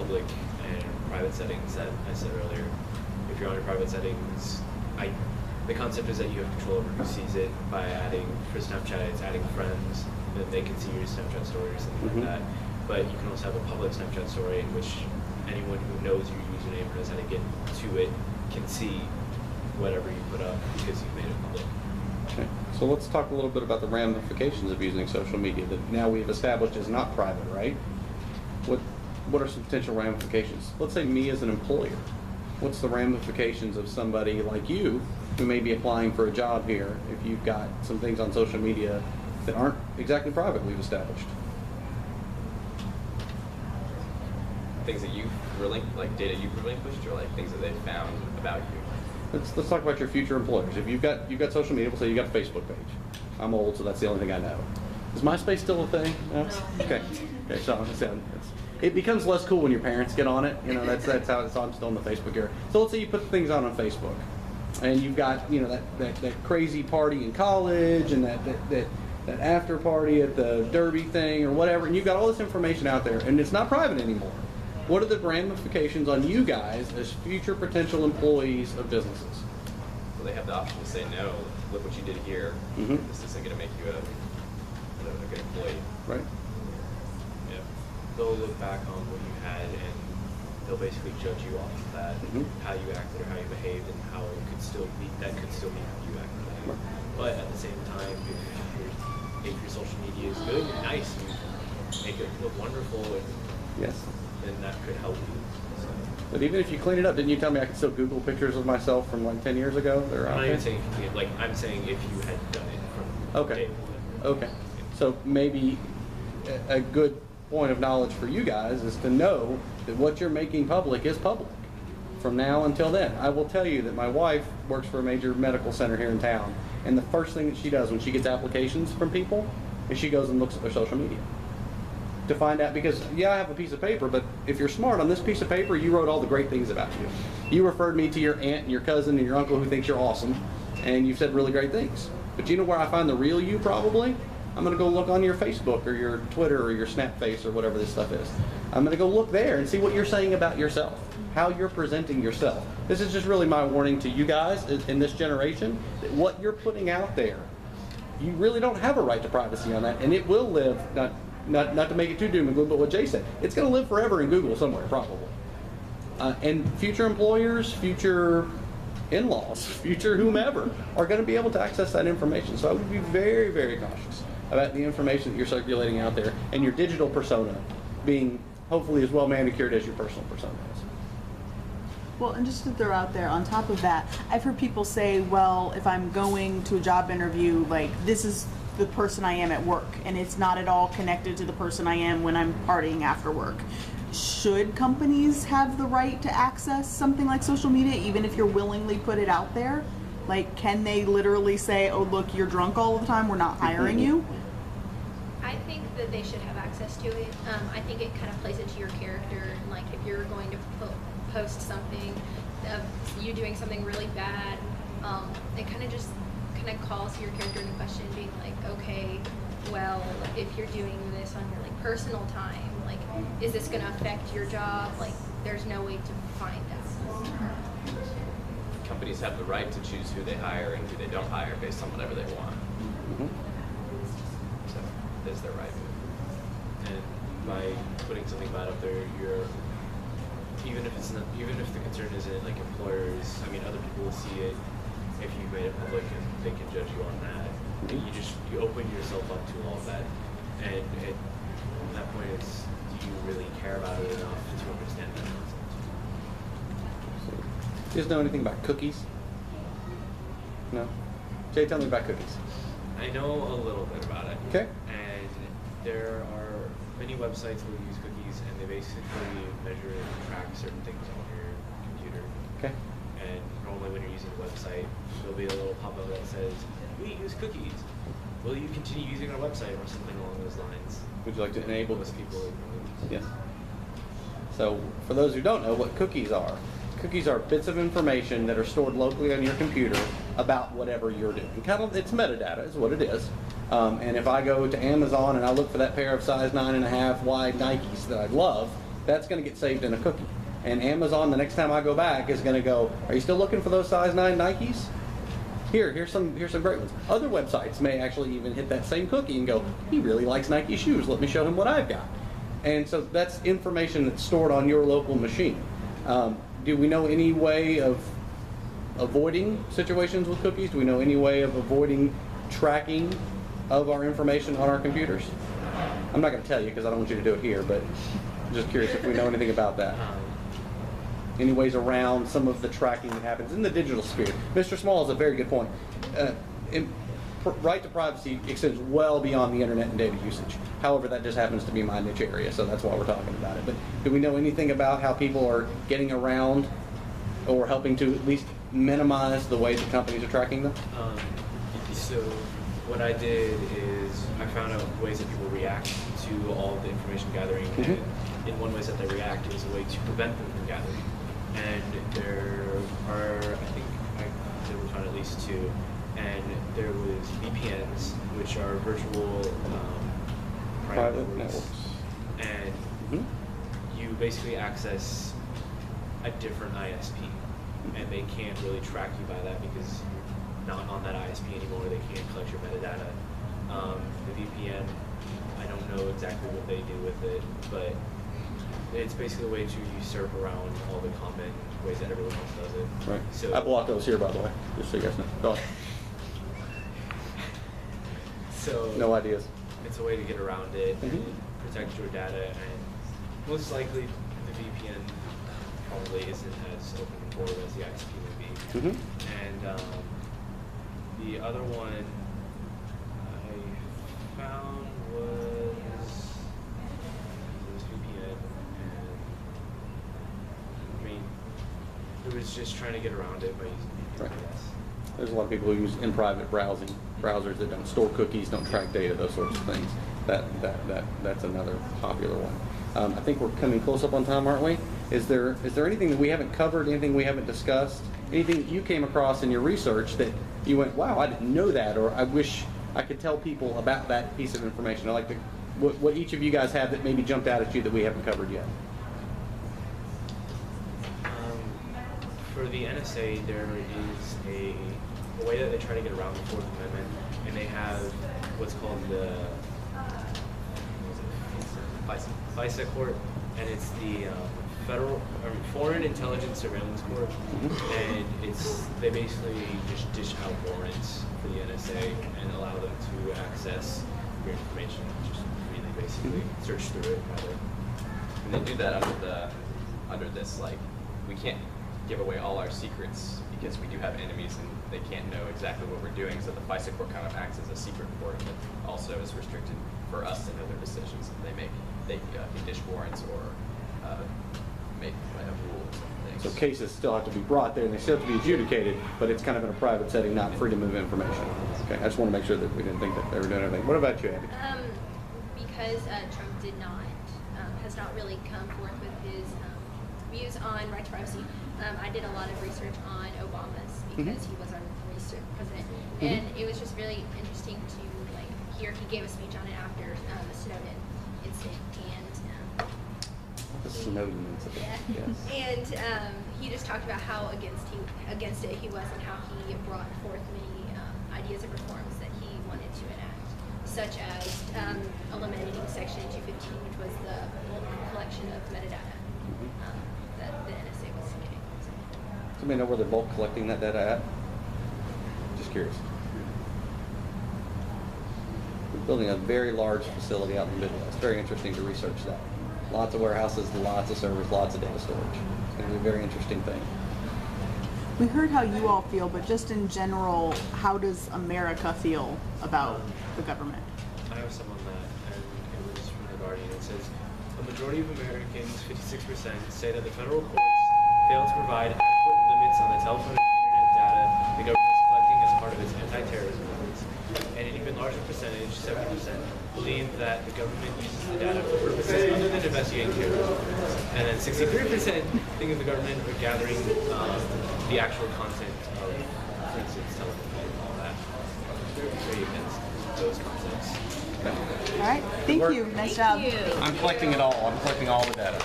public and private settings that I said earlier. If you're on your private settings, the concept is that you have control over who sees it by adding, for Snapchat, it's adding friends, then they can see your Snapchat stories, something like that. But you can also have a public Snapchat story in which anyone who knows your username or knows how to get to it can see whatever you put up because you've made it public. Okay. So let's talk a little bit about the ramifications of using social media that now we've established is not private, right? What are some potential ramifications? Let's say me as an employer. What's the ramifications of somebody like you who may be applying for a job here if you've got some things on social media that aren't exactly private we've established? Things that you've like data you've relinquished, or like things that they've found about you? Let's talk about your future employers. If you've got social media, we'll say you got a Facebook page. I'm old, so that's the only thing I know. Is MySpace still a thing? No. Okay. Okay. So it becomes less cool when your parents get on it. You know, that's how it's. I'm still in the Facebook era. So let's say you put things on Facebook, and you've got that crazy party in college and that after party at the Derby thing or whatever, and you've got all this information out there, and it's not private anymore. What are the ramifications on you guys as future potential employees of businesses? Well, they have the option to say no. Look what you did here. This isn't going to make you a good employee. Right. Yeah. They'll look back on what you had and they'll basically judge you off of that, how you acted or how you behaved, and how it could still be how you acted. Right. But at the same time, if your social media is good and nice, you make it look wonderful, and Yes. then that could help you. So, But even if you clean it up, didn't you tell me I could still Google pictures of myself from like 10 years ago? That are I'm out not there? even saying I'm saying if you had done it from Okay. day one. Okay. So maybe a good point of knowledge for you guys is to know that what you're making public is public from now until then. I will tell you that my wife works for a major medical center here in town, and the first thing that she does when she gets applications from people is she goes and looks at their social media to find out, because yeah, I have a piece of paper, but if you're smart, on this piece of paper you wrote all the great things about you. You referred me to your aunt and your cousin and your uncle who thinks you're awesome, and you've said really great things. But you know where I find the real you probably? I'm going to go look on your Facebook or your Twitter or your Snapface or whatever this stuff is. I'm going to go look there and see what you're saying about yourself, how you're presenting yourself. This is just really my warning to you guys in this generation, that what you're putting out there, you really don't have a right to privacy on that, and it will live, not to make it too doom and gloom, but what Jay said, it's going to live forever in Google somewhere probably. And future employers, future in-laws, future whomever are going to be able to access that information. So I would be very, very cautious about the information that you're circulating out there, and your digital persona being hopefully as well manicured as your personal persona is. Well, and just to throw out there, on top of that, I've heard people say, well, if I'm going to a job interview, like, this is the person I am at work, and it's not at all connected to the person I am when I'm partying after work. Should companies have the right to access something like social media, even if you're willingly put it out there? Like, can they literally say, oh, look, you're drunk all the time, we're not hiring you? I think that they should have access to it. I think it kind of plays into your character. And like, if you're going to post something of you doing something really bad, it kind of calls your character into question, being like, okay, well, if you're doing this on your like personal time, like, is this going to affect your job? Like, there's no way to find out. Companies have the right to choose who they hire and who they don't hire based on whatever they want. So it's their right. And by putting something bad up there, even if the concern isn't like employers, I mean, other people will see it if you made it public and they can judge you on that. And you open yourself up to all of that, and at that point, it's, do you really care about it enough to understand that concept? Do you guys know anything about cookies? No? Jay, tell me about cookies. I know a little bit about it. Okay. And there are many websites that will use cookies, and they basically measure and track certain things on your computer. Okay. And normally when you're using a website, there'll be a little pop-up that says, we use cookies. Will you continue using our website, or something along those lines? Would you like to enable Most people Yes. So for those who don't know what cookies are bits of information that are stored locally on your computer about whatever you're doing. It's metadata is what it is. And if I go to Amazon and I look for that pair of size 9.5 wide Nikes that I love, that's going to get saved in a cookie. And Amazon, the next time I go back, is going to go, are you still looking for those size 9 Nikes? Here's some great ones. Other websites may actually even hit that same cookie and go, he really likes Nike shoes. Let me show him what I've got. And so that's information that's stored on your local machine. Do we know any way of avoiding situations with cookies? Do we know any way of avoiding tracking of our information on our computers? I'm not going to tell you because I don't want you to do it here, but I'm just curious if we know anything about that. Any ways around some of the tracking that happens in the digital sphere? Mr. Small is a very good point. Right to privacy extends well beyond the internet and data usage. However, that just happens to be my niche area, so that's why we're talking about it. But do we know anything about how people are getting around or helping to at least minimize the way that companies are tracking them? So what I did is I found out ways that people react to all the information gathering, and in one way that they react is a way to prevent them from gathering. And there are, I think we found at least 2. And there was VPNs, which are virtual private networks. And you basically access a different ISP. And they can't really track you by that because you're not on that ISP anymore. They can't collect your metadata. The VPN, I don't know exactly what they do with it, but it's basically a way to usurp around all the common ways that everyone else does it. Right. So I blocked those here, by the way, just so you guys know. Go on. So No ideas. it's a way to get around it and protect your data, and most likely the VPN probably isn't as open and forward as the ISP would be. And the other one I found was VPN, and I mean it was just trying to get around it by using VPN. Right. There's a lot of people who use in-private browsers that don't store cookies, don't track data, those sorts of things. That's another popular one. I think we're coming close up on time, aren't we? Is there anything that we haven't covered, anything we haven't discussed, anything that you came across in your research that you went, wow, I didn't know that, or I wish I could tell people about that piece of information? I like what each of you guys have that maybe jumped out at you that we haven't covered yet. For the NSA, there is a way that they try to get around the Fourth Amendment, and they have what's called the FISA court, and it's the Foreign Intelligence Surveillance Court, and they basically just dish out warrants for the NSA and allow them to access your information, just really basically search through it rather. And they do that under this, like, we can't give away all our secrets because we do have enemies and they can't know exactly what we're doing. So the FISA court kind of acts as a secret court that also is restricted for us to know their decisions that they make. They can dish warrants or make rules and things. So cases still have to be brought there and they still have to be adjudicated, but it's kind of in a private setting, not freedom of information. Okay, I just want to make sure that we didn't think that they were doing anything. What about you, Abby? Because Trump has not really come forth with his views on right to privacy. I did a lot of research on Obama's because he was our research president, and it was just really interesting to hear. He gave a speech on it after the Snowden incident, and The Snowden incident. Yes. and he just talked about how against it he was, and how he brought forth many ideas and reforms that he wanted to enact, such as eliminating Section 215, which was the collection of metadata that the NSA was getting. Somebody know where they're bulk collecting that data at? Just curious. We're building a very large facility out in the Midwest. Very interesting to research that. Lots of warehouses, lots of servers, lots of data storage. It's going to be a very interesting thing. We heard how you all feel, but just in general, how does America feel about the government? I have some on that, and it was from The Guardian. It says, a majority of Americans, 56%, say that the federal courts fail to provide adequate limits on the telephone and internet data the government is collecting as part of its anti-terrorism efforts. And an even larger percentage, 70%, believe that the government uses the data for purposes other than investigating terrorism. And then 63% think of the government for gathering the actual content of, for instance, telephone and all that. Very against those concepts. All right, thank you. Nice job. I'm collecting it all. I'm collecting all the data.